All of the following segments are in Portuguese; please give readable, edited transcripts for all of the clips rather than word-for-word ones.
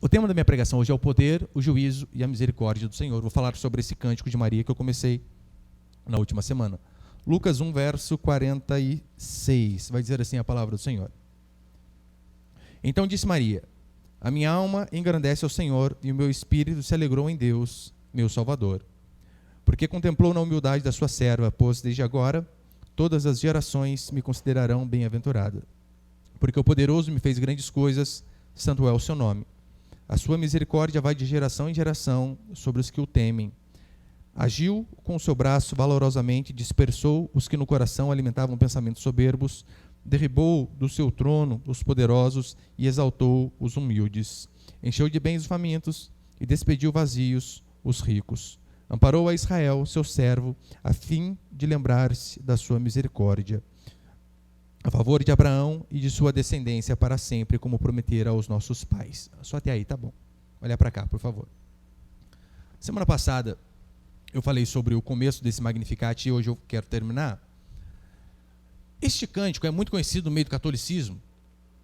O tema da minha pregação hoje é o poder, o juízo e a misericórdia do Senhor. Vou falar sobre esse cântico de Maria que eu comecei na última semana. Lucas 1, verso 46, vai dizer assim a palavra do Senhor. Então disse Maria: a minha alma engrandece ao Senhor e o meu espírito se alegrou em Deus, meu Salvador. Porque contemplou na humildade da sua serva, pois desde agora todas as gerações me considerarão bem-aventurada. Porque o poderoso me fez grandes coisas, santo é o seu nome. A sua misericórdia vai de geração em geração sobre os que o temem. Agiu com o seu braço valorosamente, dispersou os que no coração alimentavam pensamentos soberbos, derribou do seu trono os poderosos e exaltou os humildes. Encheu de bens os famintos e despediu vazios os ricos. Amparou a Israel, seu servo, a fim de lembrar-se da sua misericórdia, a favor de Abraão e de sua descendência para sempre, como prometera aos nossos pais. Só até aí, tá bom. Olha para cá, por favor. Semana passada, eu falei sobre o começo desse Magnificat e hoje eu quero terminar. Este cântico é muito conhecido no meio do catolicismo.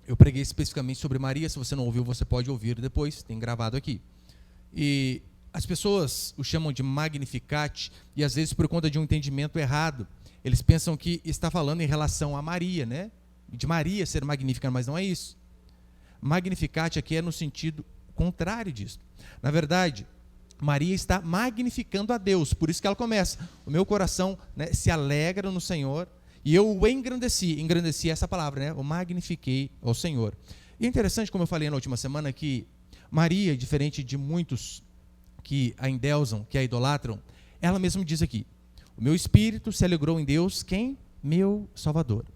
Eu preguei especificamente sobre Maria. Se você não ouviu, você pode ouvir depois, tem gravado aqui. E as pessoas o chamam de Magnificat e às vezes por conta de um entendimento errado. Eles pensam que está falando em relação a Maria, né? De Maria ser magnífica, mas não é isso. Magnificat aqui é no sentido contrário disso. Na verdade, Maria está magnificando a Deus, por isso que ela começa. O meu coração, né, se alegra no Senhor e eu o engrandeci. Engrandeci essa palavra, né? Eu magnifiquei ao Senhor. E é interessante, como eu falei na última semana, que Maria, diferente de muitos que a endeusam, que a idolatram, ela mesma diz aqui: o meu espírito se alegrou em Deus, quem? Meu Salvador.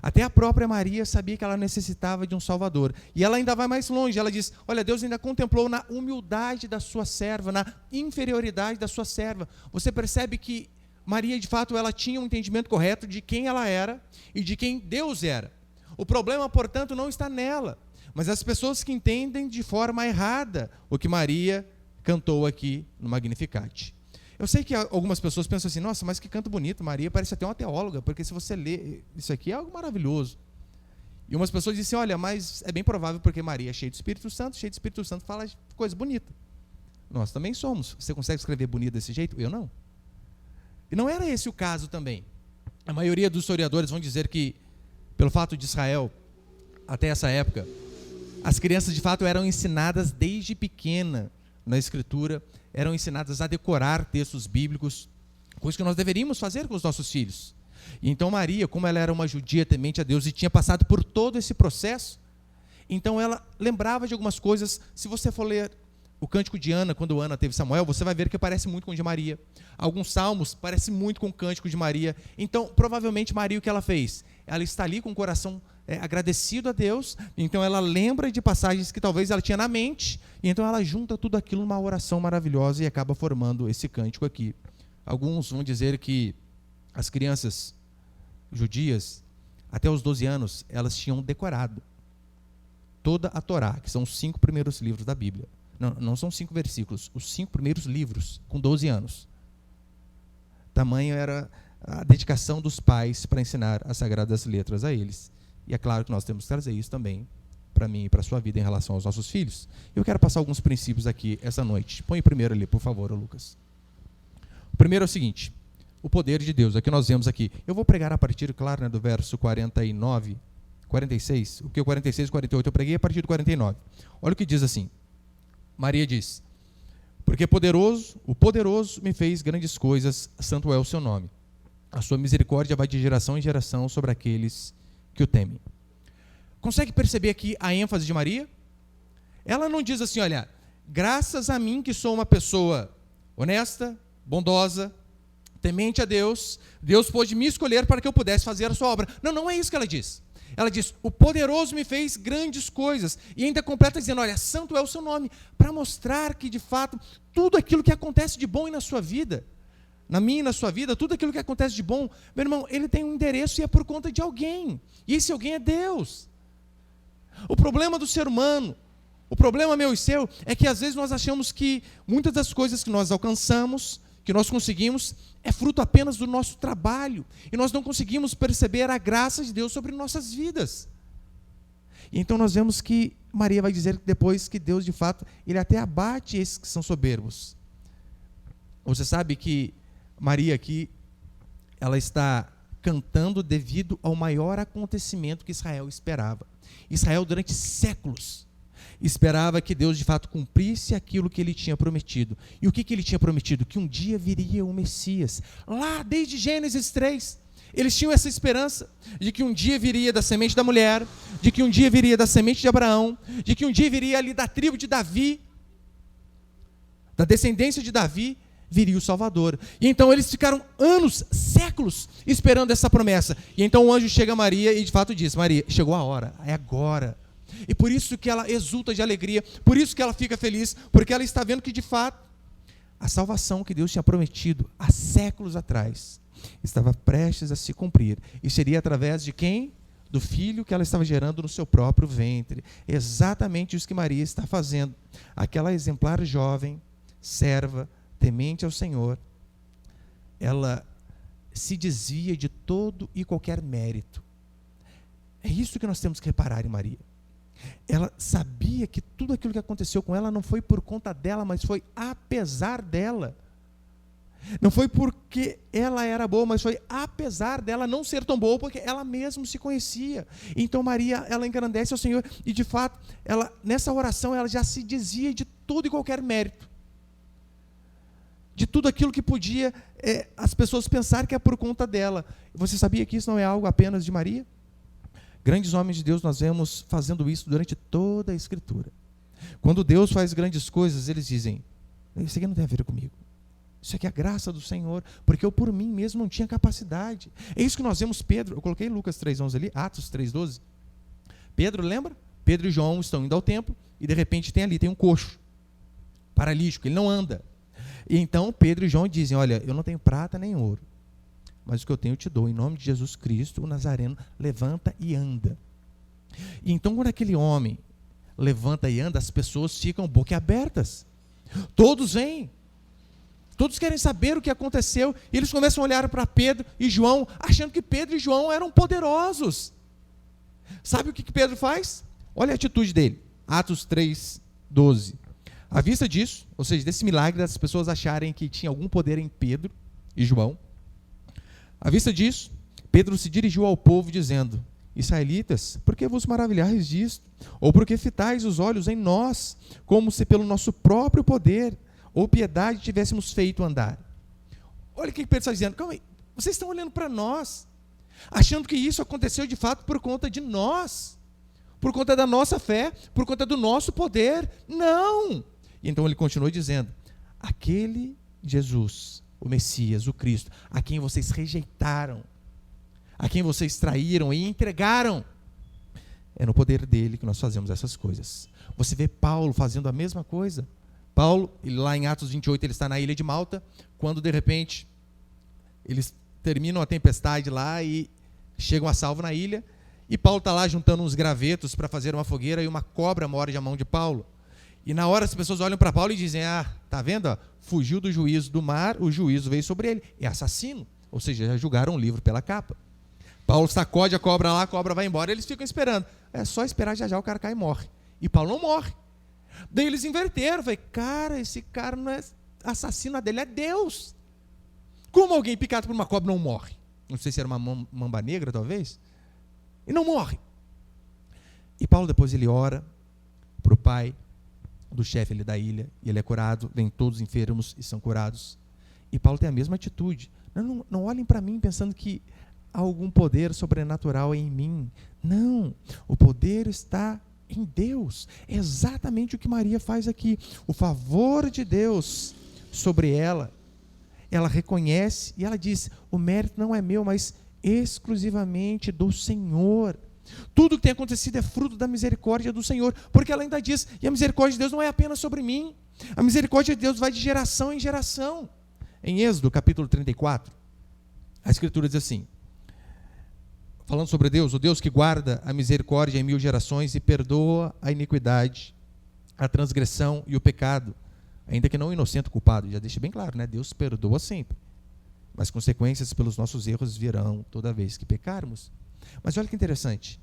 Até a própria Maria sabia que ela necessitava de um Salvador. E ela ainda vai mais longe, ela diz, olha, Deus ainda contemplou na humildade da sua serva, na inferioridade da sua serva. Você percebe que Maria, de fato, ela tinha um entendimento correto de quem ela era e de quem Deus era. O problema, portanto, não está nela, mas as pessoas que entendem de forma errada o que Maria cantou aqui no Magnificat. Eu sei que algumas pessoas pensam assim, nossa, mas que canto bonito, Maria parece até uma teóloga, porque se você lê, isso aqui é algo maravilhoso. E umas pessoas dizem, olha, mas é bem provável porque Maria é cheia do Espírito Santo fala coisa bonita. Nós também somos. Você consegue escrever bonito desse jeito? Eu não. E não era esse o caso também. A maioria dos historiadores vão dizer que, pelo fato de Israel, até essa época, as crianças de fato eram ensinadas desde pequena na Escritura, eram ensinadas a decorar textos bíblicos, coisa que nós deveríamos fazer com os nossos filhos. E então Maria, como ela era uma judia temente a Deus e tinha passado por todo esse processo, então ela lembrava de algumas coisas. Se você for ler o Cântico de Ana, quando Ana teve Samuel, você vai ver que parece muito com o de Maria. Alguns salmos parecem muito com o Cântico de Maria. Então, provavelmente Maria, o que ela fez? Ela está ali com o coração agradecido a Deus, então ela lembra de passagens que talvez ela tinha na mente, e então ela junta tudo aquilo numa oração maravilhosa e acaba formando esse cântico aqui. Alguns vão dizer que as crianças judias, até os 12 anos, elas tinham decorado toda a Torá, que são os 5 primeiros livros da Bíblia. Não são 5 versículos, os 5 primeiros livros, com 12 anos. Tamanho era a dedicação dos pais para ensinar as sagradas letras a eles. E é claro que nós temos que trazer isso também para mim e para a sua vida em relação aos nossos filhos. Eu quero passar alguns princípios aqui essa noite. Põe o primeiro ali, por favor, Lucas. O primeiro é o seguinte: o poder de Deus. Aqui nós vemos aqui. Eu vou pregar a partir, claro, né, do verso 49, 46. O que o 46 e 48 eu preguei a partir do 49. Olha o que diz assim. Maria diz: porque o poderoso me fez grandes coisas, santo é o seu nome. A sua misericórdia vai de geração em geração sobre aqueles que o temem. Consegue perceber aqui a ênfase de Maria? Ela não diz assim, olha, graças a mim que sou uma pessoa honesta, bondosa, temente a Deus, Deus pôde me escolher para que eu pudesse fazer a sua obra. Não é isso que ela diz. Ela diz, o poderoso me fez grandes coisas. E ainda completa dizendo, olha, santo é o seu nome, para mostrar que de fato, tudo aquilo que acontece de bom na sua vida, na minha e na sua vida, tudo aquilo que acontece de bom, meu irmão, ele tem um endereço e é por conta de alguém. E esse alguém é Deus. O problema do ser humano, o problema meu e seu, é que às vezes nós achamos que muitas das coisas que nós alcançamos, que nós conseguimos, é fruto apenas do nosso trabalho. E nós não conseguimos perceber a graça de Deus sobre nossas vidas. Então nós vemos que Maria vai dizer depois que Deus, de fato, ele até abate esses que são soberbos. Você sabe que Maria aqui, ela está cantando devido ao maior acontecimento que Israel esperava. Israel, durante séculos, esperava que Deus, de fato, cumprisse aquilo que ele tinha prometido. E o que ele tinha prometido? Que um dia viria o Messias. Lá, desde Gênesis 3, eles tinham essa esperança de que um dia viria da semente da mulher, de que um dia viria da semente de Abraão, de que um dia viria ali da tribo de Davi, da descendência de Davi, viria o Salvador. E então eles ficaram anos, séculos, esperando essa promessa. E então o anjo chega a Maria e de fato diz: Maria, chegou a hora, é agora. E por isso que ela exulta de alegria, por isso que ela fica feliz, porque ela está vendo que de fato a salvação que Deus tinha prometido há séculos atrás estava prestes a se cumprir. E seria através de quem? Do filho que ela estava gerando no seu próprio ventre. Exatamente isso que Maria está fazendo. Aquela exemplar jovem, serva, temente ao Senhor, ela se desvia de todo e qualquer mérito. É isso que nós temos que reparar em Maria. Ela sabia que tudo aquilo que aconteceu com ela não foi por conta dela, mas foi apesar dela. Não foi porque ela era boa, mas foi apesar dela não ser tão boa, porque ela mesma se conhecia. Então Maria, ela engrandece ao Senhor e de fato, ela, nessa oração, ela já se desvia de todo e qualquer mérito. De tudo aquilo que podia as pessoas pensar que é por conta dela. Você sabia que isso não é algo apenas de Maria? Grandes homens de Deus nós vemos fazendo isso durante toda a Escritura. Quando Deus faz grandes coisas, eles dizem: isso aqui não tem a ver comigo. Isso aqui é a graça do Senhor, porque eu por mim mesmo não tinha capacidade. É isso que nós vemos Pedro, eu coloquei Lucas 3:11 ali, Atos 3:12. Pedro, lembra? Pedro e João estão indo ao templo e de repente tem um coxo, paralítico, ele não anda. E então Pedro e João dizem: olha, eu não tenho prata nem ouro, mas o que eu tenho eu te dou, em nome de Jesus Cristo, o Nazareno, levanta e anda. E então quando aquele homem levanta e anda, as pessoas ficam boquiabertas. Todos vêm, todos querem saber o que aconteceu, e eles começam a olhar para Pedro e João, achando que Pedro e João eram poderosos. Sabe o que Pedro faz? Olha a atitude dele, Atos 3:12. À vista disso, ou seja, desse milagre das pessoas acharem que tinha algum poder em Pedro e João, à vista disso, Pedro se dirigiu ao povo dizendo: israelitas, por que vos maravilhais disto? Ou por que fitais os olhos em nós, como se pelo nosso próprio poder ou piedade tivéssemos feito andar? Olha o que Pedro está dizendo: calma aí, vocês estão olhando para nós, achando que isso aconteceu de fato por conta de nós, por conta da nossa fé, por conta do nosso poder. Não! E então ele continua dizendo: aquele Jesus, o Messias, o Cristo, a quem vocês rejeitaram, a quem vocês traíram e entregaram, é no poder dele que nós fazemos essas coisas. Você vê Paulo fazendo a mesma coisa. Paulo, lá em Atos 28, ele está na ilha de Malta, quando de repente eles terminam a tempestade lá e chegam a salvo na ilha, e Paulo está lá juntando uns gravetos para fazer uma fogueira, e uma cobra morde a mão de Paulo. E na hora as pessoas olham para Paulo e dizem: tá vendo? Ó, fugiu do juízo do mar, o juízo veio sobre ele. É assassino. Ou seja, já julgaram o livro pela capa. Paulo sacode a cobra lá, a cobra vai embora, eles ficam esperando. É só esperar, já já o cara cai e morre. E Paulo não morre. Daí eles inverteram. Falei: cara, esse cara não é assassino dele, é Deus. Como alguém picado por uma cobra não morre? Não sei se era uma mamba negra, talvez. E não morre. E Paulo depois ele ora para o pai do chefe ali da ilha, e ele é curado, vem todos enfermos e são curados. E Paulo tem a mesma atitude. Não olhem para mim pensando que há algum poder sobrenatural em mim. Não, o poder está em Deus. É exatamente o que Maria faz aqui. O favor de Deus sobre ela, ela reconhece e ela diz: o mérito não é meu, mas exclusivamente do Senhor. Tudo que tem acontecido é fruto da misericórdia do Senhor, porque ela ainda diz: e a misericórdia de Deus não é apenas sobre mim, a misericórdia de Deus vai de geração em geração. Em Êxodo capítulo 34, a Escritura diz assim, falando sobre Deus: o Deus que guarda a misericórdia em 1000 gerações e perdoa a iniquidade, a transgressão e o pecado, ainda que não o inocente culpado. Já deixa bem claro, né? Deus perdoa sempre, mas consequências pelos nossos erros virão toda vez que pecarmos. Mas olha que interessante,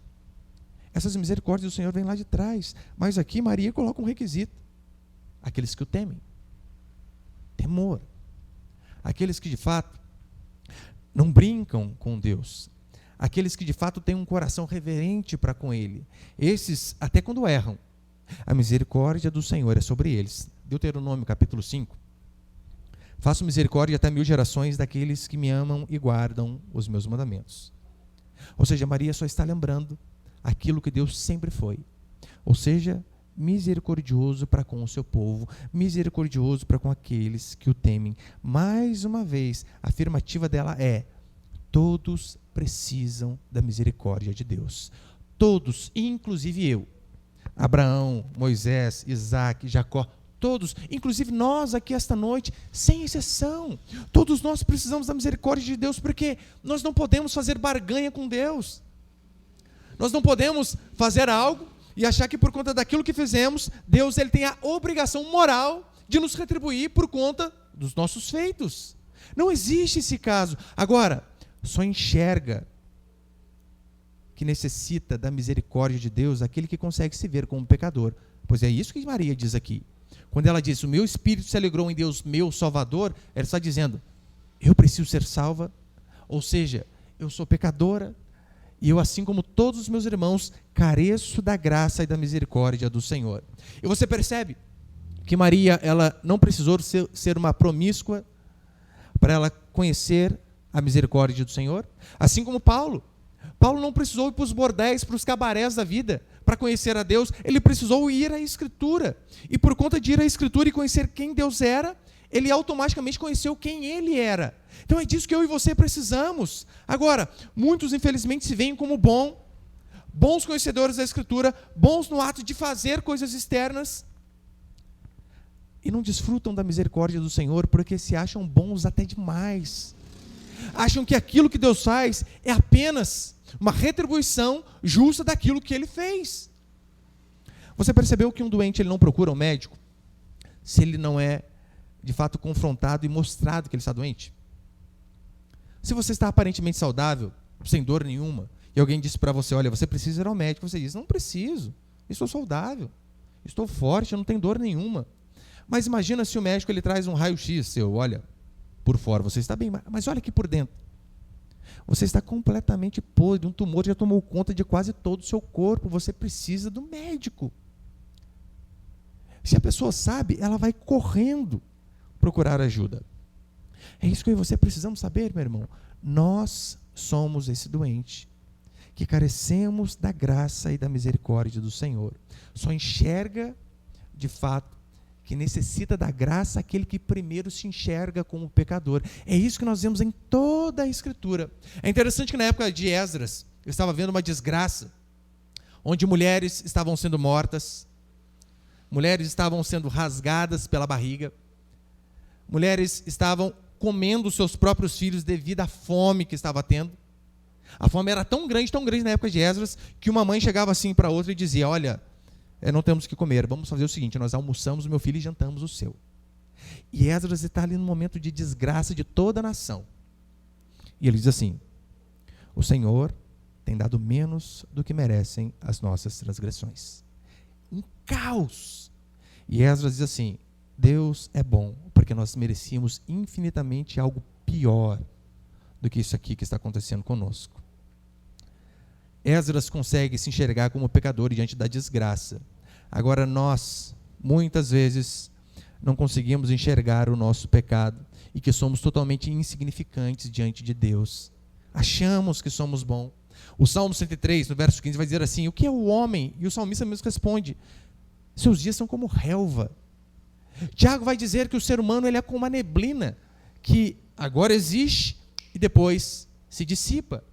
Essas misericórdias do Senhor vêm lá de trás. Mas aqui Maria coloca um requisito. Aqueles que o temem. Temor. Aqueles que de fato não brincam com Deus. Aqueles que de fato têm um coração reverente para com Ele. Esses, até quando erram, a misericórdia do Senhor é sobre eles. Deuteronômio capítulo 5. Faço misericórdia até 1000 gerações daqueles que me amam e guardam os meus mandamentos. Ou seja, Maria só está lembrando aquilo que Deus sempre foi. Ou seja, misericordioso para com o seu povo, misericordioso para com aqueles que o temem. Mais uma vez, a afirmativa dela é: todos precisam da misericórdia de Deus. Todos, inclusive eu. Abraão, Moisés, Isaac, Jacó, todos, inclusive nós aqui esta noite, sem exceção, todos nós precisamos da misericórdia de Deus, porque nós não podemos fazer barganha com Deus. Nós não podemos fazer algo e achar que por conta daquilo que fizemos, Deus ele tem a obrigação moral de nos retribuir por conta dos nossos feitos. Não existe esse caso. Agora, só enxerga que necessita da misericórdia de Deus aquele que consegue se ver como pecador. Pois é isso que Maria diz aqui. Quando ela diz: o meu espírito se alegrou em Deus, meu Salvador, ela está dizendo: eu preciso ser salva, ou seja, eu sou pecadora, e eu, assim como todos os meus irmãos, careço da graça e da misericórdia do Senhor. E você percebe que Maria, ela não precisou ser uma promíscua para ela conhecer a misericórdia do Senhor, assim como Paulo. Paulo não precisou ir para os bordéis, para os cabarés da vida, para conhecer a Deus. Ele precisou ir à Escritura. E por conta de ir à Escritura e conhecer quem Deus era, ele automaticamente conheceu quem ele era. Então é disso que eu e você precisamos. Agora, muitos infelizmente se veem como bons conhecedores da Escritura, bons no ato de fazer coisas externas, e não desfrutam da misericórdia do Senhor, porque se acham bons até demais. Acham que aquilo que Deus faz é apenas uma retribuição justa daquilo que Ele fez. Você percebeu que um doente ele não procura um médico se ele não é, de fato, confrontado e mostrado que ele está doente? Se você está aparentemente saudável, sem dor nenhuma, e alguém disse para você: olha, você precisa ir ao médico, você diz: não preciso, estou saudável, estou forte, eu não tenho dor nenhuma. Mas imagina se o médico ele traz um raio-x seu: olha, por fora você está bem, mas olha aqui por dentro. Você está completamente podre, um tumor já tomou conta de quase todo o seu corpo, você precisa do médico. Se a pessoa sabe, ela vai correndo procurar ajuda. É isso que eu e você precisamos saber, meu irmão. Nós somos esse doente, que carecemos da graça e da misericórdia do Senhor. Só enxerga, de fato, que necessita da graça aquele que primeiro se enxerga como pecador. É isso que nós vemos em toda a Escritura. É interessante que na época de Esdras, eu estava vendo uma desgraça, onde mulheres estavam sendo mortas, mulheres estavam sendo rasgadas pela barriga, mulheres estavam comendo seus próprios filhos devido à fome que estava tendo. A fome era tão grande na época de Esdras, que uma mãe chegava assim para outra e dizia: olha, não temos que comer, vamos fazer o seguinte, nós almoçamos o meu filho e jantamos o seu. E Esdras está ali no momento de desgraça de toda a nação. E ele diz assim: o Senhor tem dado menos do que merecem as nossas transgressões. Um caos. E Esdras diz assim: Deus é bom, porque nós merecíamos infinitamente algo pior do que isso aqui que está acontecendo conosco. Esdras consegue se enxergar como pecador diante da desgraça. Agora nós, muitas vezes, não conseguimos enxergar o nosso pecado e que somos totalmente insignificantes diante de Deus. Achamos que somos bons. O Salmo 103, no verso 15, vai dizer assim: o que é o homem? E o salmista mesmo responde: seus dias são como relva. Tiago vai dizer que o ser humano ele é como uma neblina, que agora existe e depois se dissipa.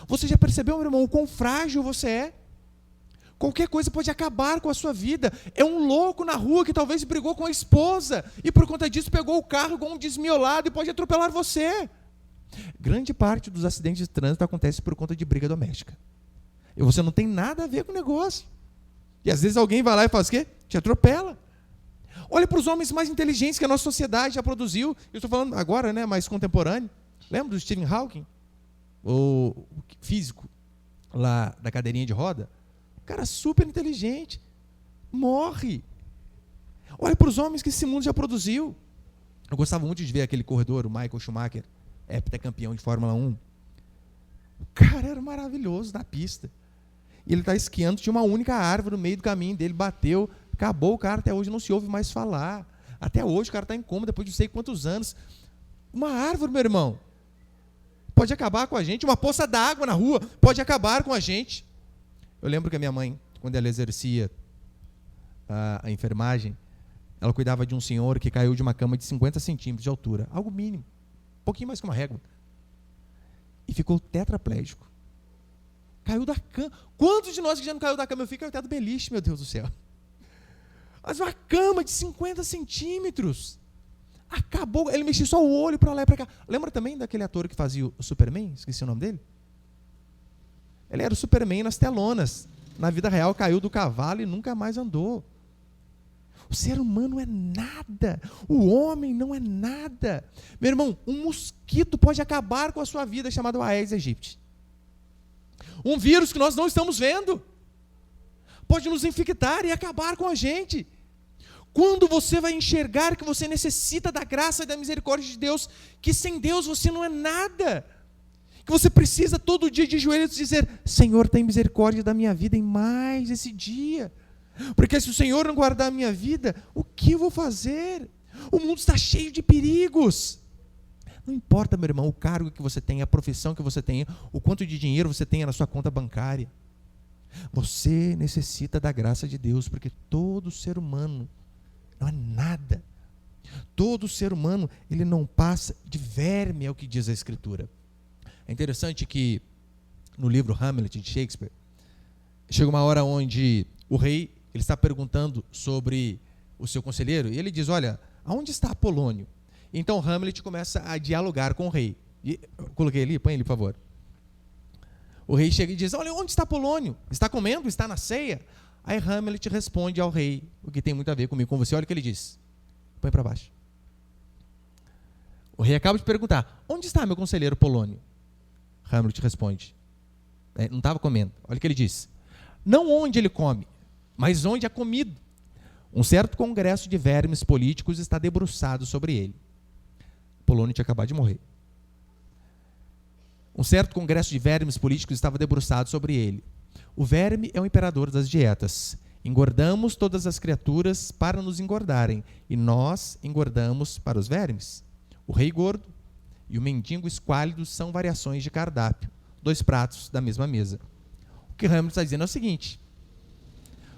Você já percebeu, meu irmão, o quão frágil você é? Qualquer coisa pode acabar com a sua vida. É um louco na rua que talvez brigou com a esposa e por conta disso pegou o carro igual um desmiolado e pode atropelar você. Grande parte dos acidentes de trânsito acontece por conta de briga doméstica. E você não tem nada a ver com o negócio. E às vezes alguém vai lá e faz o quê? Te atropela. Olha para os homens mais inteligentes que a nossa sociedade já produziu. Eu estou falando agora, mais contemporâneo. Lembra do Stephen Hawking? O físico lá da cadeirinha de roda? cara super inteligente, morre. Olha para os homens que esse mundo já produziu. Eu gostava muito de ver aquele corredor, o Michael Schumacher, heptacampeão de Fórmula 1. O cara era maravilhoso na pista. E ele está esquiando, tinha uma única árvore no meio do caminho dele, bateu, acabou o cara, até hoje não se ouve mais falar. Até hoje o cara está em coma, depois de não sei quantos anos. Uma árvore, meu irmão, pode acabar com a gente. Uma poça d'água na rua pode acabar com a gente. Eu lembro que a minha mãe, quando ela exercia a enfermagem, ela cuidava de um senhor que caiu de uma cama de 50 centímetros de altura, algo mínimo, um pouquinho mais que uma régua, e ficou tetraplégico. Caiu da cama. Quantos de nós que já não caiu da cama? Eu fico até do beliche, meu Deus do céu. Mas uma cama de 50 centímetros. Acabou, ele mexia só o olho para lá e para cá. Lembra também daquele ator que fazia o Superman? Esqueci o nome dele. Ele era o Superman nas telonas. Na vida real caiu do cavalo e nunca mais andou. O ser humano é nada. O homem não é nada. Meu irmão, um mosquito pode acabar com a sua vida, chamado Aedes aegypti. Um vírus que nós não estamos vendo pode nos infectar e acabar com a gente. Quando você vai enxergar que você necessita da graça e da misericórdia de Deus, que sem Deus você não é nada, que você precisa todo dia de joelhos dizer: Senhor, tem misericórdia da minha vida em mais esse dia, porque se o Senhor não guardar a minha vida, o que eu vou fazer? O mundo está cheio de perigos. Não importa, meu irmão, o cargo que você tem, a profissão que você tem, o quanto de dinheiro você tem na sua conta bancária. Você necessita da graça de Deus, porque todo ser humano não é nada. Todo ser humano, ele não passa de verme, é o que diz a Escritura. É interessante que no livro Hamlet de Shakespeare, chega uma hora onde o rei ele está perguntando sobre o seu conselheiro, e ele diz: olha, aonde está Apolônio? Então Hamlet começa a dialogar com o rei. E, coloquei ali, põe ali, por favor. O rei chega e diz: olha, onde está Apolônio? Está comendo? Está na ceia? Aí Hamlet responde ao rei, o que tem muito a ver comigo, com você. Olha o que ele diz. Põe para baixo. O rei acaba de perguntar: onde está meu conselheiro Polônio? Hamlet responde: não estava comendo. Olha o que ele diz: não onde ele come, mas onde é comido. Um certo congresso de vermes políticos está debruçado sobre ele. Polônio tinha acabado de morrer. Um certo congresso de vermes políticos estava debruçado sobre ele. O verme é o imperador das dietas. Engordamos todas as criaturas para nos engordarem, e nós engordamos para os vermes. O rei gordo e o mendigo esquálido são variações de cardápio, 2 pratos da mesma mesa. O que Hamlet está dizendo é o seguinte: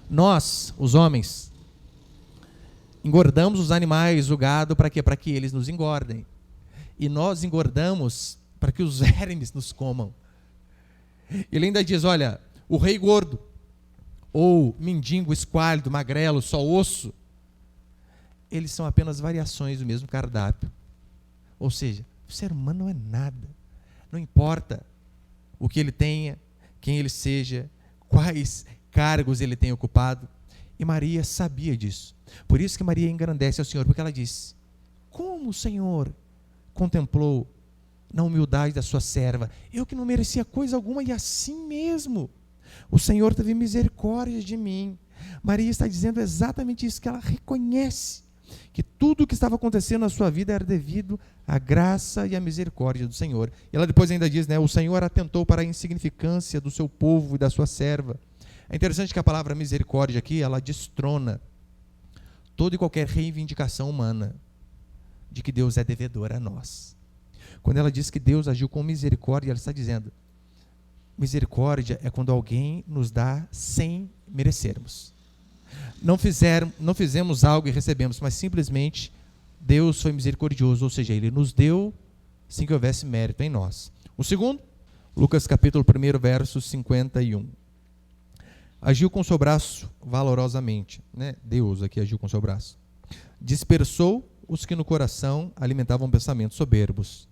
nós, os homens, engordamos os animais, o gado, para quê? Para que eles nos engordem. E nós engordamos para que os vermes nos comam. Ele ainda diz: olha, o rei gordo, ou mendigo esquálido, magrelo, só osso, eles são apenas variações do mesmo cardápio. Ou seja, o ser humano não é nada. Não importa o que ele tenha, quem ele seja, quais cargos ele tenha ocupado. E Maria sabia disso. Por isso que Maria engrandece ao Senhor, porque ela diz: como o Senhor contemplou na humildade da sua serva, eu que não merecia coisa alguma, e assim mesmo o Senhor teve misericórdia de mim. Maria está dizendo exatamente isso, que ela reconhece que tudo o que estava acontecendo na sua vida era devido à graça e à misericórdia do Senhor. E ela depois ainda diz, o Senhor atentou para a insignificância do seu povo e da sua serva. É interessante que a palavra misericórdia aqui, ela destrona toda e qualquer reivindicação humana de que Deus é devedor a nós. Quando ela diz que Deus agiu com misericórdia, ela está dizendo: misericórdia é quando alguém nos dá sem merecermos. Não fizemos algo e recebemos, mas simplesmente Deus foi misericordioso, ou seja, Ele nos deu sem que houvesse mérito em nós. O segundo, Lucas capítulo 1, verso 51. Agiu com seu braço valorosamente, Deus aqui agiu com seu braço. Dispersou os que no coração alimentavam pensamentos soberbos.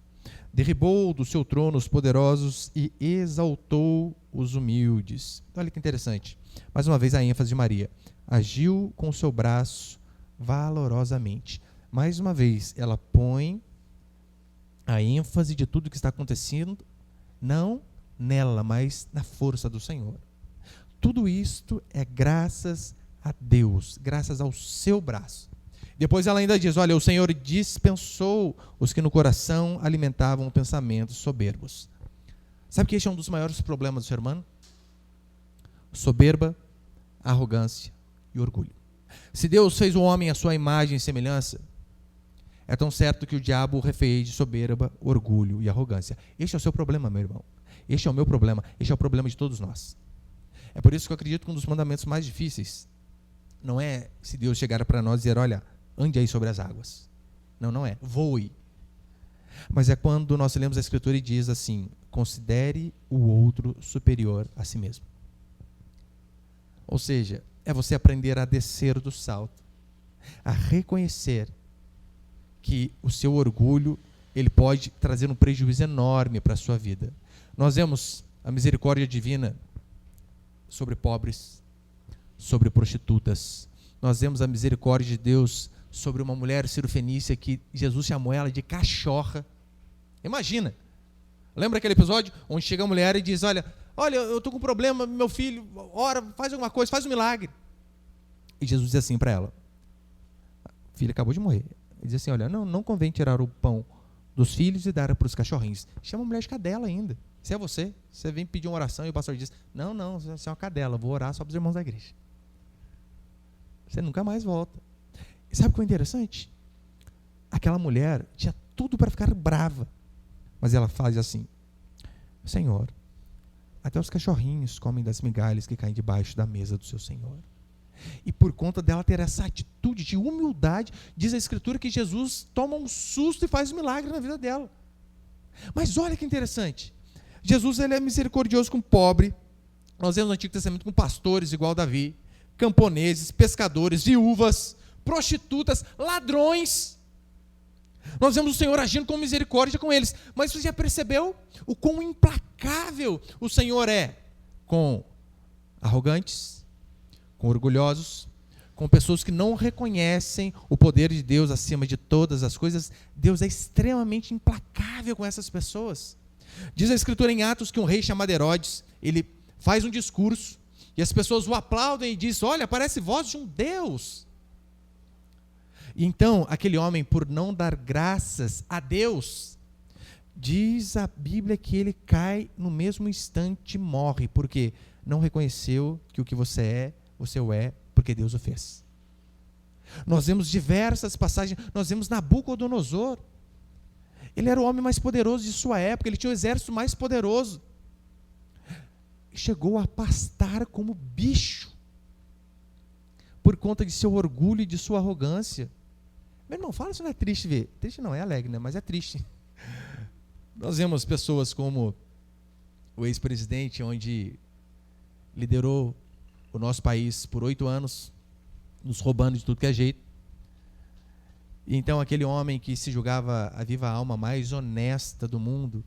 Derribou do seu trono os poderosos e exaltou os humildes. Olha que interessante. Mais uma vez a ênfase de Maria. Agiu com o seu braço valorosamente. Mais uma vez, ela põe a ênfase de tudo que está acontecendo, não nela, mas na força do Senhor. tudo isto é graças a Deus, graças ao seu braço. Depois ela ainda diz, olha, o Senhor dispensou os que no coração alimentavam pensamentos soberbos. Sabe que este é um dos maiores problemas do ser humano? Soberba, arrogância e orgulho. Se Deus fez o homem à sua imagem e semelhança, é tão certo que o diabo o refez de soberba, orgulho e arrogância. Este é o seu problema, meu irmão. Este é o meu problema. Este é o problema de todos nós. É por isso que eu acredito que um dos mandamentos mais difíceis não é se Deus chegar para nós e dizer, olha, ande aí sobre as águas. Não, não é. Voe. Mas é quando nós lemos a Escritura e diz assim, considere o outro superior a si mesmo. Ou seja, é você aprender a descer do salto, a reconhecer que o seu orgulho, ele pode trazer um prejuízo enorme para a sua vida. Nós vemos a misericórdia divina sobre pobres, sobre prostitutas. Nós vemos a misericórdia de Deus sobre uma mulher cirofenícia que Jesus chamou ela de cachorra. Imagina. Lembra aquele episódio onde chega a mulher e diz, olha, eu estou com um problema, meu filho, ora, faz alguma coisa, faz um milagre. E Jesus diz assim para ela, a filha acabou de morrer. Ele diz assim, olha, não convém tirar o pão dos filhos e dar para os cachorrinhos. Chama a mulher de cadela ainda. Se é você vem pedir uma oração e o pastor diz, não, você é uma cadela, vou orar só para os irmãos da igreja. Você nunca mais volta. E sabe o que é interessante? Aquela mulher tinha tudo para ficar brava, mas ela faz assim, Senhor, até os cachorrinhos comem das migalhas que caem debaixo da mesa do seu Senhor. E por conta dela ter essa atitude de humildade, diz a Escritura que Jesus toma um susto e faz um milagre na vida dela. Mas olha que interessante, Jesus ele é misericordioso com o pobre. Nós vemos no Antigo Testamento com pastores igual Davi, camponeses, pescadores, viúvas, prostitutas, ladrões. Nós vemos o Senhor agindo com misericórdia com eles. Mas você já percebeu o quão implacável o Senhor é com arrogantes, com orgulhosos, com pessoas que não reconhecem o poder de Deus acima de todas as coisas? Deus é extremamente implacável com essas pessoas. Diz a Escritura em Atos que um rei chamado Herodes, ele faz um discurso e as pessoas o aplaudem e dizem, olha, parece voz de um Deus. E então, aquele homem, por não dar graças a Deus, diz a Bíblia que ele cai no mesmo instante e morre, porque não reconheceu que o que você o é, porque Deus o fez. Nós vemos diversas passagens, nós vemos Nabucodonosor, ele era o homem mais poderoso de sua época, ele tinha o exército mais poderoso, chegou a pastar como bicho, por conta de seu orgulho e de sua arrogância. Meu irmão, fala, isso não é triste ver. Triste não, é alegre, né? Mas é triste. Nós vemos pessoas como o ex-presidente, onde liderou o nosso país por 8 anos, nos roubando de tudo que é jeito. E então aquele homem que se julgava a viva alma mais honesta do mundo,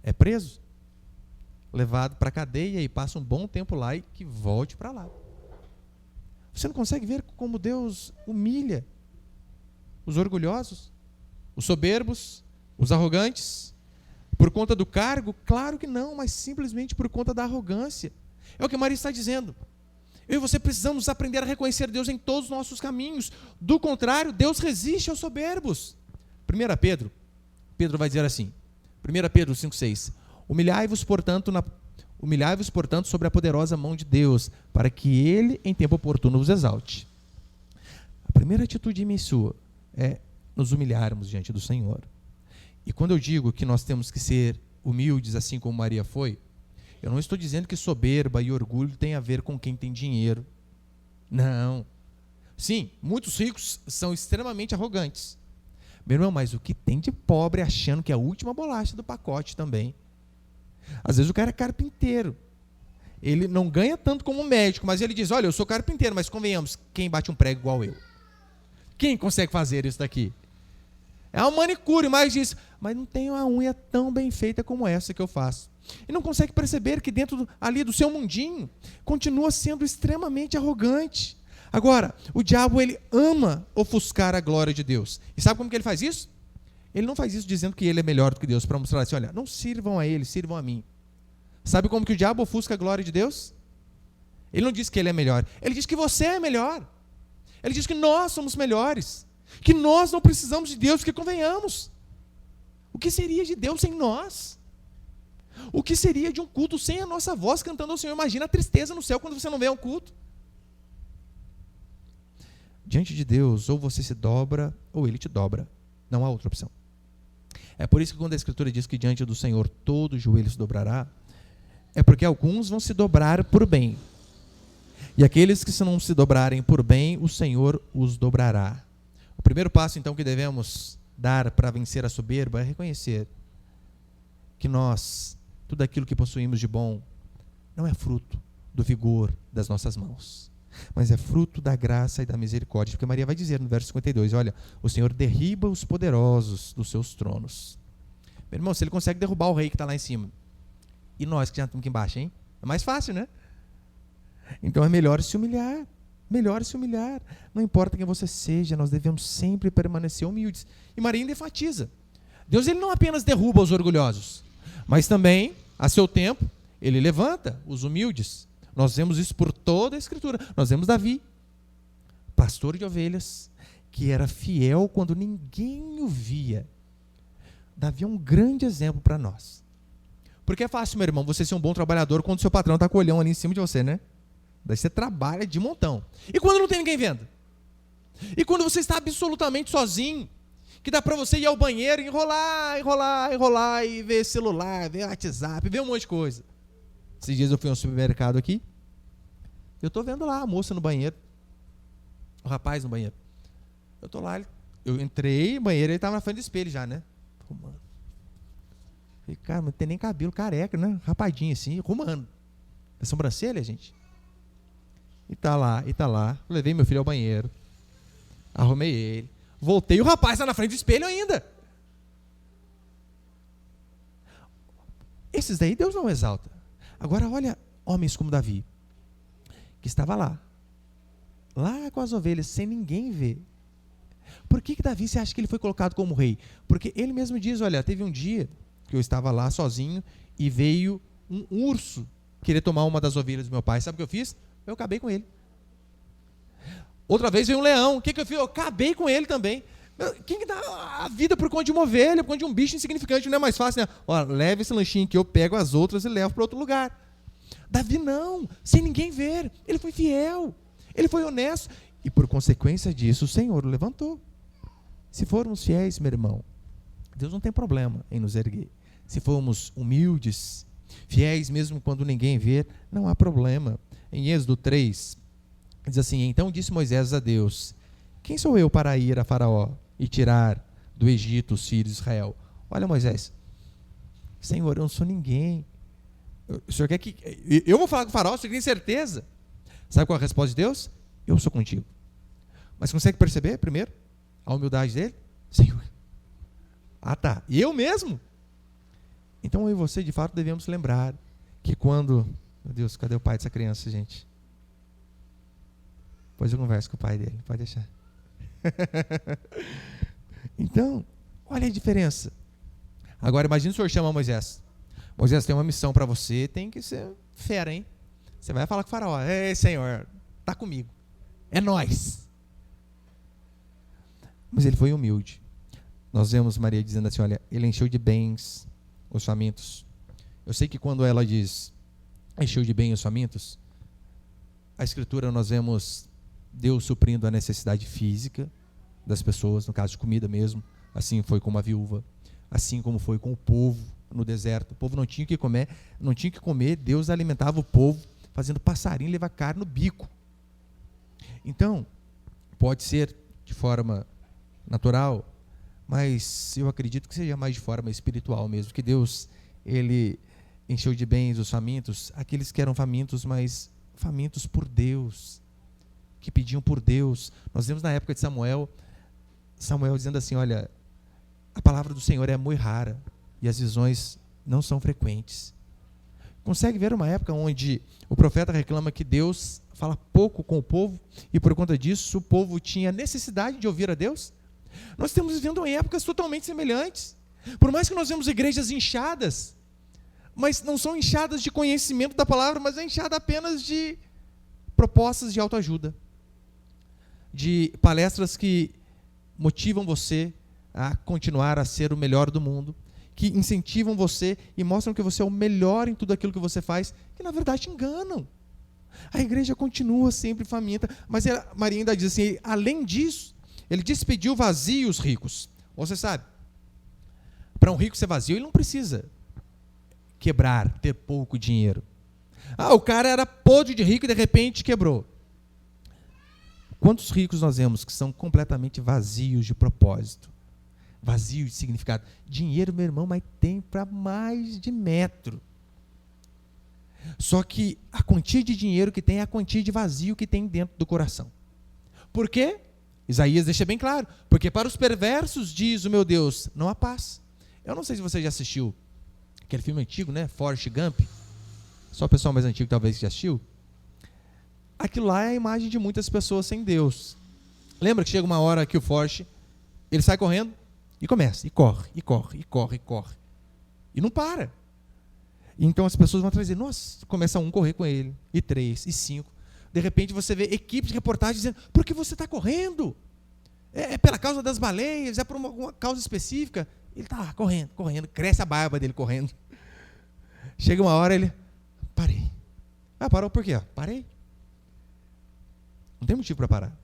é preso, levado para a cadeia e passa um bom tempo lá e que volte para lá. Você não consegue ver como Deus humilha os orgulhosos, os soberbos, os arrogantes, por conta do cargo? Claro que não, mas simplesmente por conta da arrogância. É o que Maria está dizendo. Eu e você precisamos aprender a reconhecer Deus em todos os nossos caminhos. Do contrário, Deus resiste aos soberbos. 1 Pedro vai dizer assim, 1 Pedro 5,6, humilhai-vos, portanto, sobre a poderosa mão de Deus, para que Ele, em tempo oportuno, vos exalte. A primeira atitude minha e sua é nos humilharmos diante do Senhor. E quando eu digo que nós temos que ser humildes, assim como Maria foi, eu não estou dizendo que soberba e orgulho tem a ver com quem tem dinheiro. Não. Sim, muitos ricos são extremamente arrogantes. Meu irmão, mas o que tem de pobre achando que é a última bolacha do pacote também? Às vezes o cara é carpinteiro. Ele não ganha tanto como médico, mas ele diz, olha, eu sou carpinteiro, mas convenhamos, quem bate um prego igual eu? Quem consegue fazer isso daqui? É uma manicure, mas diz, mas não tem uma unha tão bem feita como essa que eu faço. E não consegue perceber que dentro ali do seu mundinho, continua sendo extremamente arrogante. Agora, o diabo, ele ama ofuscar a glória de Deus. E sabe como que ele faz isso? Ele não faz isso dizendo que ele é melhor do que Deus, para mostrar assim, olha, não sirvam a ele, sirvam a mim. Sabe como que o diabo ofusca a glória de Deus? Ele não diz que ele é melhor. Ele diz que você é melhor. Ele diz que nós somos melhores. Que nós não precisamos de Deus, porque convenhamos. O que seria de Deus sem nós? O que seria de um culto sem a nossa voz cantando ao Senhor? Imagina a tristeza no céu quando você não vem ao culto. Diante de Deus, ou você se dobra, ou Ele te dobra. Não há outra opção. É por isso que quando a Escritura diz que diante do Senhor todo joelho se dobrará, é porque alguns vão se dobrar por bem. E aqueles que não se dobrarem por bem, o Senhor os dobrará. O primeiro passo, então, que devemos dar para vencer a soberba é reconhecer que nós, tudo aquilo que possuímos de bom, não é fruto do vigor das nossas mãos, mas é fruto da graça e da misericórdia. Porque Maria vai dizer no verso 52, olha, o Senhor derriba os poderosos dos seus tronos. Meu irmão, se Ele consegue derrubar o rei que está lá em cima, e nós que já estamos aqui embaixo, hein? É mais fácil, né? Então é melhor se humilhar. Melhor se humilhar. Não importa quem você seja, nós devemos sempre permanecer humildes. E Maria ainda enfatiza. Deus, Ele não apenas derruba os orgulhosos, mas também, a seu tempo, Ele levanta os humildes. Nós vemos isso por toda a Escritura. Nós vemos Davi, pastor de ovelhas, que era fiel quando ninguém o via. Davi é um grande exemplo para nós. Porque é fácil, meu irmão, você ser um bom trabalhador quando seu patrão está com o olhão ali em cima de você, né? Daí você trabalha de montão. E quando não tem ninguém vendo? E quando você está absolutamente sozinho, que dá para você ir ao banheiro e enrolar, e ver celular, ver WhatsApp, ver um monte de coisa. Esses dias eu fui ao supermercado aqui, eu estou vendo lá a moça no banheiro, o rapaz no banheiro. Eu estou lá, eu entrei no banheiro, ele estava na frente do espelho já, né? Arrumando. Falei, cara, não tem nem cabelo, careca, né? Rapadinho assim, arrumando. É sobrancelha, gente? E tá lá. Levei meu filho ao banheiro, arrumei ele, voltei, o rapaz está na frente do espelho ainda. Esses daí Deus não exalta. Agora olha homens como Davi, que estava lá com as ovelhas, sem ninguém ver. Por que Davi, você acha que ele foi colocado como rei? Porque ele mesmo diz, olha, teve um dia que eu estava lá sozinho e veio um urso querer tomar uma das ovelhas do meu pai. Sabe o que eu fiz? Eu acabei com ele. Outra vez veio um leão. O que eu fiz? Eu acabei com ele também. Quem que dá a vida por conta de uma ovelha, por conta de um bicho insignificante? Não é mais fácil, né? Ó, leve esse lanchinho que eu pego as outras e levo para outro lugar. Davi não, sem ninguém ver. Ele foi fiel, ele foi honesto. E por consequência disso, o Senhor o levantou. Se formos fiéis, meu irmão, Deus não tem problema em nos erguer. Se formos humildes, fiéis mesmo quando ninguém vê, não há problema. Em Êxodo 3, diz assim, então disse Moisés a Deus, quem sou eu para ir a Faraó e tirar do Egito os filhos de Israel? Olha Moisés, Senhor, eu não sou ninguém. O Senhor quer que... Eu vou falar com o Faraó, o Senhor tem certeza? Sabe qual é a resposta de Deus? Eu sou contigo. Mas consegue perceber, primeiro, a humildade dele? Senhor. Ah tá, e eu mesmo? Então eu e você, de fato, devemos lembrar que quando... Meu Deus, cadê o pai dessa criança, gente? Depois eu converso com o pai dele, pode deixar. Então, olha a diferença. Agora, imagina o Senhor chama Moisés. Moisés, tem uma missão para você, tem que ser fera, hein? Você vai falar com o faraó, ei, Senhor, está comigo. É nós. Mas ele foi humilde. Nós vemos Maria dizendo assim, olha, ele encheu de bens os famintos. Eu sei que quando ela diz, encheu de bem os famintos, a Escritura nós vemos Deus suprindo a necessidade física das pessoas, no caso de comida mesmo, assim foi com a viúva, assim como foi com o povo no deserto. O povo não tinha o que comer, Deus alimentava o povo fazendo passarinho levar carne no bico. Então, pode ser de forma natural, mas eu acredito que seja mais de forma espiritual mesmo, que Deus, ele encheu de bens os famintos, aqueles que eram famintos, mas famintos por Deus, que pediam por Deus. Nós vemos na época de Samuel dizendo assim, olha, a palavra do Senhor é muito rara e as visões não são frequentes. Consegue ver uma época onde o profeta reclama que Deus fala pouco com o povo e por conta disso o povo tinha necessidade de ouvir a Deus? Nós estamos vivendo em épocas totalmente semelhantes. Por mais que nós vemos igrejas inchadas, mas não são inchadas de conhecimento da palavra, mas é inchada apenas de propostas de autoajuda, de palestras que motivam você a continuar a ser o melhor do mundo, que incentivam você e mostram que você é o melhor em tudo aquilo que você faz, que na verdade te enganam. A igreja continua sempre faminta, mas Maria ainda diz assim, além disso, ele despediu vazios ricos. Você sabe, para um rico ser vazio, ele não precisa quebrar, ter pouco dinheiro. O cara era podre de rico e de repente quebrou. Quantos ricos nós vemos que são completamente vazios de propósito, vazios de significado? Dinheiro, meu irmão, mas tem para mais de metro. Só que a quantia de dinheiro que tem é a quantia de vazio que tem dentro do coração. Por quê? Isaías deixa bem claro. Porque para os perversos, diz o meu Deus, não há paz. Eu não sei se você já assistiu aquele filme antigo, né? Forrest Gump. Só o pessoal mais antigo talvez já assistiu. Aquilo lá é a imagem de muitas pessoas sem Deus. Lembra que chega uma hora que o Forrest, ele sai correndo e começa, e corre, e corre, e corre, e corre. E não para. Então as pessoas vão trazer, nossa, começa um correr com ele, e 3, e 5. De repente você vê equipes de reportagem dizendo, por que você está correndo? É pela causa das baleias, é por alguma causa específica. Ele está correndo, correndo, cresce a barba dele correndo. Chega uma hora ele, parei. Parou por quê? Parei. Não tem motivo para parar.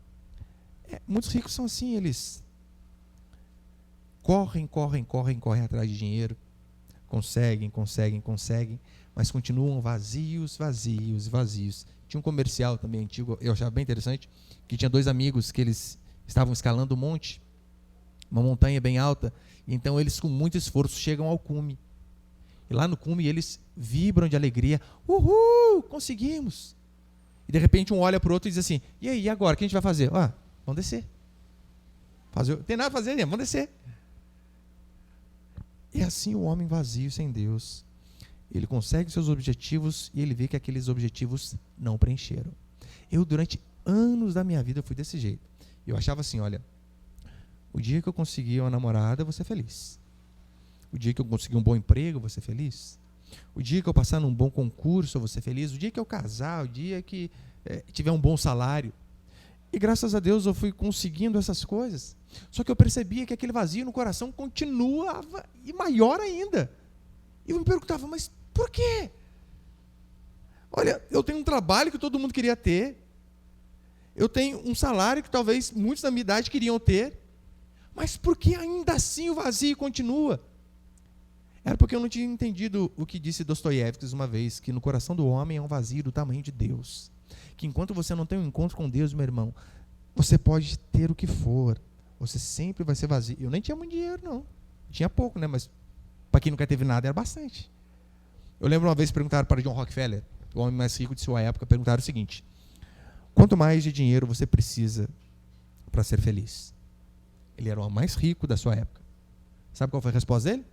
Muitos ricos são assim, eles correm atrás de dinheiro, conseguem, mas continuam vazios. Tinha um comercial também antigo, eu achava bem interessante, que tinha 2 amigos que eles estavam escalando um monte, uma montanha bem alta, então eles com muito esforço chegam ao cume. E lá no cume eles vibram de alegria, uhul, conseguimos. E de repente um olha para o outro e diz assim, e aí, agora, o que a gente vai fazer? Vamos descer. Tem nada a fazer, vamos descer. É assim o homem vazio sem Deus. Ele consegue seus objetivos e ele vê que aqueles objetivos não preencheram. Eu, durante anos da minha vida, fui desse jeito. Eu achava assim, olha, o dia que eu conseguir uma namorada, eu vou ser feliz. O dia que eu conseguir um bom emprego, eu vou ser feliz. O dia que eu passar num bom concurso, eu vou ser feliz. O dia que eu casar, o dia que tiver um bom salário. E graças a Deus eu fui conseguindo essas coisas. Só que eu percebia que aquele vazio no coração continuava e maior ainda. E eu me perguntava, mas por quê? Olha, eu tenho um trabalho que todo mundo queria ter. Eu tenho um salário que talvez muitos da minha idade queriam ter. Mas por que ainda assim o vazio continua? Era porque eu não tinha entendido o que disse Dostoiévski uma vez, que no coração do homem é um vazio do tamanho de Deus. Que enquanto você não tem um encontro com Deus, meu irmão, você pode ter o que for, você sempre vai ser vazio. Eu nem tinha muito dinheiro, não. Tinha pouco, né? Mas para quem nunca teve nada, era bastante. Eu lembro uma vez perguntaram para John Rockefeller, o homem mais rico de sua época, perguntaram o seguinte, quanto mais de dinheiro você precisa para ser feliz? Ele era o homem mais rico da sua época. Sabe qual foi a resposta dele?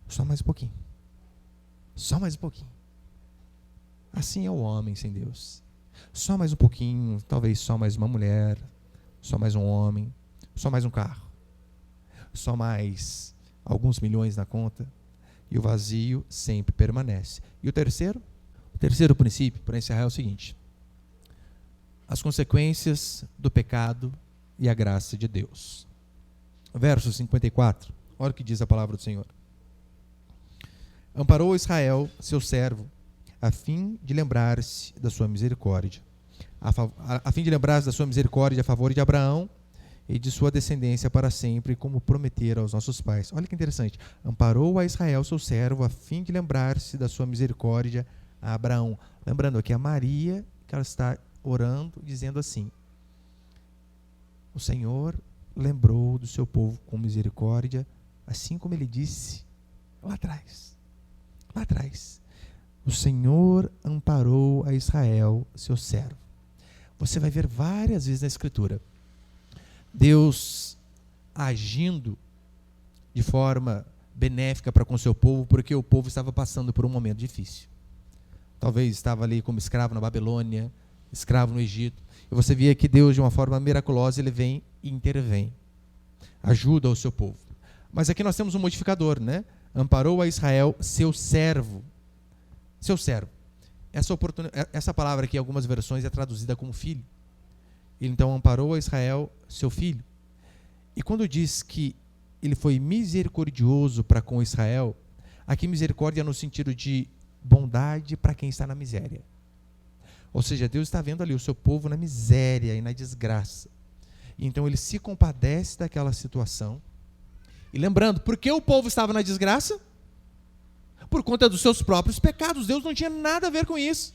Só mais um pouquinho. Só mais um pouquinho. Assim é o homem sem Deus. Só mais um pouquinho, talvez só mais uma mulher, só mais um homem, só mais um carro, só mais alguns milhões na conta, e o vazio sempre permanece. E o terceiro princípio, para encerrar, é o seguinte: as consequências do pecado e a graça de Deus. Verso 54, olha o que diz a palavra do Senhor. Amparou Israel, seu servo, a fim de lembrar-se da sua misericórdia, a fim de lembrar-se da sua misericórdia a favor de Abraão e de sua descendência para sempre, como prometera aos nossos pais. Olha que interessante. Amparou a Israel, seu servo, a fim de lembrar-se da sua misericórdia a Abraão. Lembrando aqui a Maria, que ela está orando, dizendo assim: o Senhor lembrou do seu povo com misericórdia, assim como ele disse lá atrás. Lá atrás. O Senhor amparou a Israel, seu servo. Você vai ver várias vezes na Escritura Deus agindo de forma benéfica para com o seu povo, porque o povo estava passando por um momento difícil. Talvez estava ali como escravo na Babilônia, escravo no Egito, e você via que Deus, de uma forma miraculosa, ele vem e intervém, ajuda o seu povo. Mas aqui nós temos um modificador, né? Amparou a Israel, seu servo. Seu servo. essa palavra aqui em algumas versões é traduzida como filho. Ele então amparou a Israel, seu filho. E quando diz que ele foi misericordioso para com Israel, aqui misericórdia no sentido de bondade para quem está na miséria. Ou seja, Deus está vendo ali o seu povo na miséria e na desgraça. Então ele se compadece daquela situação. E lembrando, por que o povo estava na desgraça? Por conta dos seus próprios pecados. Deus não tinha nada a ver com isso.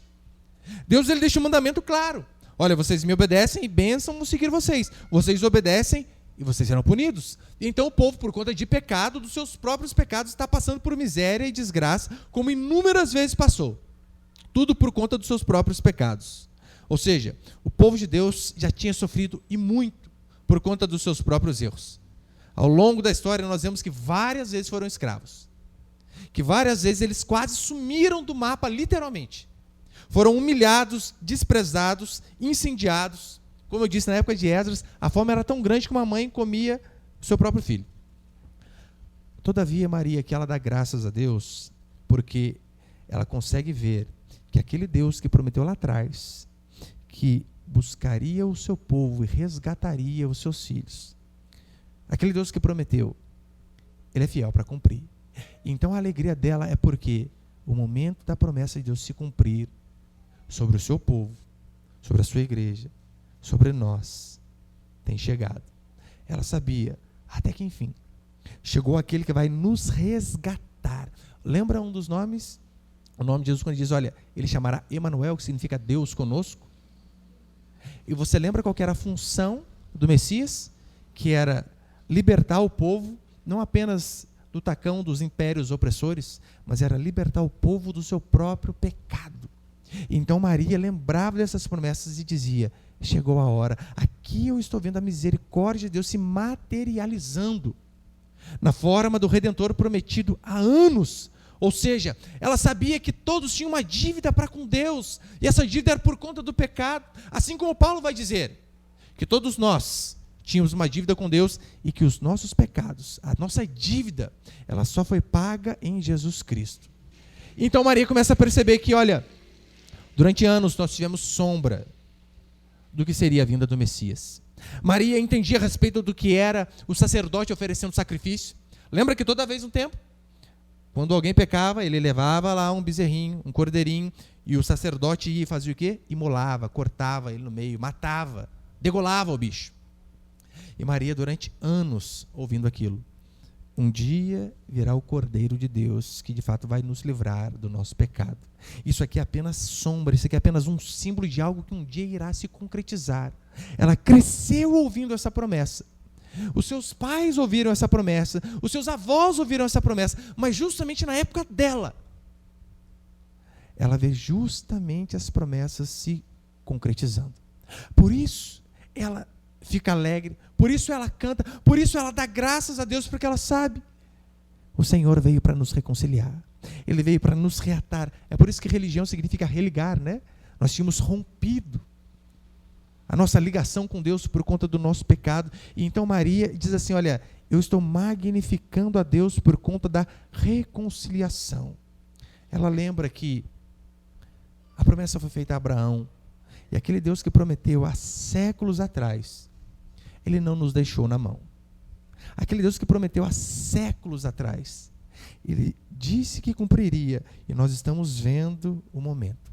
Deus ele deixa um mandamento claro. Olha, vocês me obedecem e bênção vão seguir vocês. Vocês obedecem e vocês serão punidos. Então o povo, por conta de pecado, dos seus próprios pecados, está passando por miséria e desgraça, como inúmeras vezes passou. Tudo por conta dos seus próprios pecados. Ou seja, o povo de Deus já tinha sofrido e muito por conta dos seus próprios erros. Ao longo da história nós vemos que várias vezes foram escravos. Que várias vezes eles quase sumiram do mapa, literalmente. Foram humilhados, desprezados, incendiados. Como eu disse na época de Esdras, a fome era tão grande que uma mãe comia o seu próprio filho. Todavia, Maria, que ela dá graças a Deus, porque ela consegue ver que aquele Deus que prometeu lá atrás, que buscaria o seu povo e resgataria os seus filhos, aquele Deus que prometeu, ele é fiel para cumprir. Então a alegria dela é porque o momento da promessa de Deus se cumprir sobre o seu povo, sobre a sua igreja, sobre nós, tem chegado. Ela sabia, até que enfim, chegou aquele que vai nos resgatar. Lembra um dos nomes? O nome de Jesus, quando ele diz, olha, ele chamará Emanuel, que significa Deus conosco. E você lembra qual que era a função do Messias? Que era libertar o povo, não apenas do tacão dos impérios opressores, mas era libertar o povo do seu próprio pecado. Então Maria lembrava dessas promessas e dizia, chegou a hora, aqui eu estou vendo a misericórdia de Deus se materializando na forma do Redentor prometido há anos. Ou seja, ela sabia que todos tinham uma dívida para com Deus, e essa dívida era por conta do pecado, assim como Paulo vai dizer, que todos nós tínhamos uma dívida com Deus, e que os nossos pecados, a nossa dívida, ela só foi paga em Jesus Cristo. Então Maria começa a perceber que, olha, durante anos nós tivemos sombra do que seria a vinda do Messias. Maria entendia a respeito do que era o sacerdote oferecendo sacrifício. Lembra que toda vez um tempo, quando alguém pecava, ele levava lá um bezerrinho, um cordeirinho, e o sacerdote ia e fazia o quê? Imolava, cortava ele no meio, matava, degolava o bicho. E Maria, durante anos, ouvindo aquilo, um dia virá o Cordeiro de Deus, que de fato vai nos livrar do nosso pecado. Isso aqui é apenas sombra, isso aqui é apenas um símbolo de algo que um dia irá se concretizar. Ela cresceu ouvindo essa promessa. Os seus pais ouviram essa promessa, os seus avós ouviram essa promessa, mas justamente na época dela, ela vê justamente as promessas se concretizando. Por isso, ela fica alegre, por isso ela canta, por isso ela dá graças a Deus, porque ela sabe, o Senhor veio para nos reconciliar, Ele veio para nos reatar. É por isso que religião significa religar, né? Nós tínhamos rompido a nossa ligação com Deus por conta do nosso pecado. E então Maria diz assim, olha, eu estou magnificando a Deus por conta da reconciliação. Ela lembra que a promessa foi feita a Abraão, e aquele Deus que prometeu há séculos atrás, Ele não nos deixou na mão. Aquele Deus que prometeu há séculos atrás, Ele disse que cumpriria, e nós estamos vendo o momento.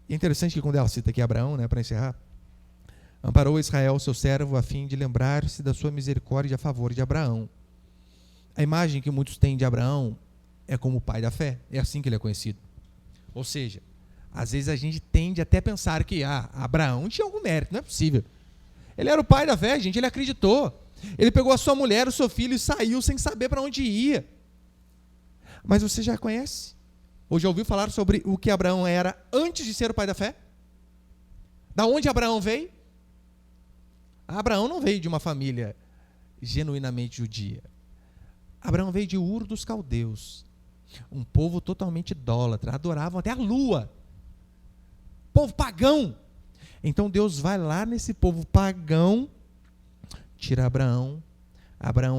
E é interessante que quando ela cita aqui Abraão, né, para encerrar, amparou Israel, seu servo, a fim de lembrar-se da sua misericórdia a favor de Abraão. A imagem que muitos têm de Abraão é como o pai da fé, é assim que ele é conhecido. Ou seja, às vezes a gente tende até a pensar que Abraão tinha algum mérito, não é possível. Ele era o pai da fé, gente, ele acreditou. Ele pegou a sua mulher, o seu filho e saiu sem saber para onde ia. Mas você já conhece? Ou já ouviu falar sobre o que Abraão era antes de ser o pai da fé? Da onde Abraão veio? Abraão não veio de uma família genuinamente judia. Abraão veio de Ur dos Caldeus, um povo totalmente idólatra, adoravam até a lua, povo pagão. Então Deus vai lá nesse povo pagão, tira Abraão,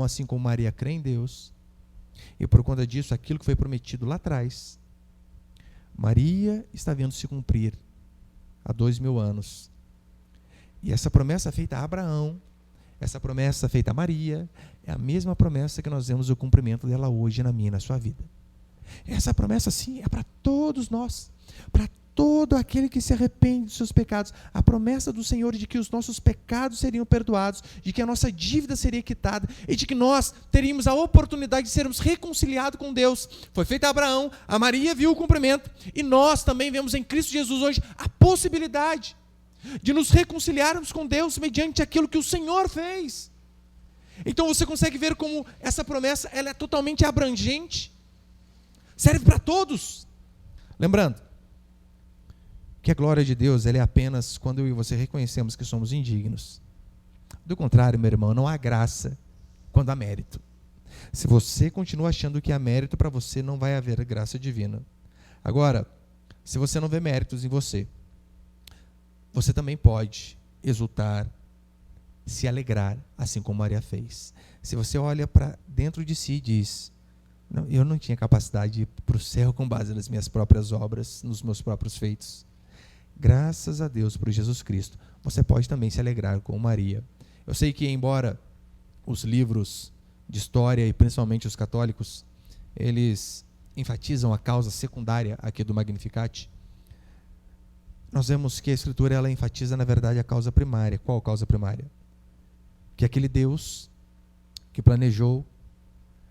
assim como Maria crê em Deus, e por conta disso, aquilo que foi prometido lá atrás, Maria está vendo se cumprir há 2000 anos. E essa promessa feita a Abraão, essa promessa feita a Maria, é a mesma promessa que nós vemos o cumprimento dela hoje na minha e na sua vida. Essa promessa, sim, é para todos nós, para todo aquele que se arrepende dos seus pecados. A promessa do Senhor de que os nossos pecados seriam perdoados, de que a nossa dívida seria quitada e de que nós teríamos a oportunidade de sermos reconciliados com Deus. Foi feita a Abraão, a Maria viu o cumprimento e nós também vemos em Cristo Jesus hoje a possibilidade de nos reconciliarmos com Deus mediante aquilo que o Senhor fez. Então você consegue ver como essa promessa ela é totalmente abrangente, serve para todos. Lembrando que a glória de Deus ela é apenas quando eu e você reconhecemos que somos indignos. Do contrário, meu irmão, não há graça quando há mérito. Se você continua achando que há mérito para você, não vai haver graça divina. Agora, se você não vê méritos em você, você também pode exultar, se alegrar, assim como Maria fez. Se você olha para dentro de si e diz, não, eu não tinha capacidade de ir para o céu com base nas minhas próprias obras, nos meus próprios feitos. Graças a Deus por Jesus Cristo, você pode também se alegrar com Maria. Eu sei que, embora os livros de história, e principalmente os católicos, eles enfatizam a causa secundária aqui do Magnificat, nós vemos que a Escritura ela enfatiza, na verdade, a causa primária. Qual a causa primária? Que aquele Deus que planejou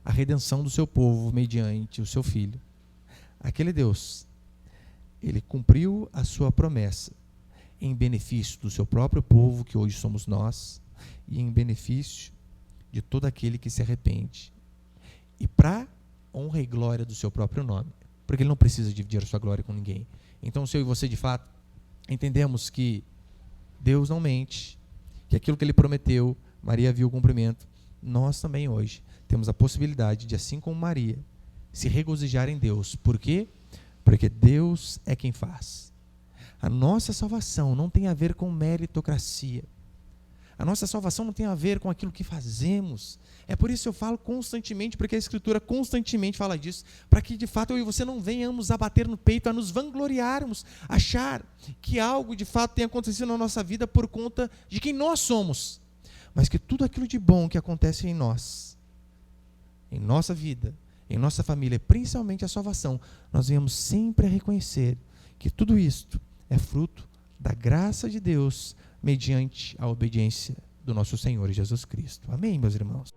a redenção do seu povo mediante o seu Filho, aquele Deus, ele cumpriu a sua promessa em benefício do seu próprio povo, que hoje somos nós, e em benefício de todo aquele que se arrepende. E para honra e glória do seu próprio nome, porque ele não precisa dividir a sua glória com ninguém. Então, se eu e você, de fato, entendemos que Deus não mente, que aquilo que ele prometeu, Maria viu o cumprimento, nós também hoje temos a possibilidade de, assim como Maria, se regozijar em Deus. Por quê? Porque Deus é quem faz. A nossa salvação não tem a ver com meritocracia. A nossa salvação não tem a ver com aquilo que fazemos. É por isso que eu falo constantemente, porque a Escritura constantemente fala disso, para que de fato eu e você não venhamos a bater no peito, a nos vangloriarmos, achar que algo de fato tem acontecido na nossa vida por conta de quem nós somos, mas que tudo aquilo de bom que acontece em nós, em nossa vida, em nossa família, principalmente a salvação, nós venhamos sempre a reconhecer que tudo isto é fruto da graça de Deus, mediante a obediência do nosso Senhor Jesus Cristo. Amém, meus irmãos?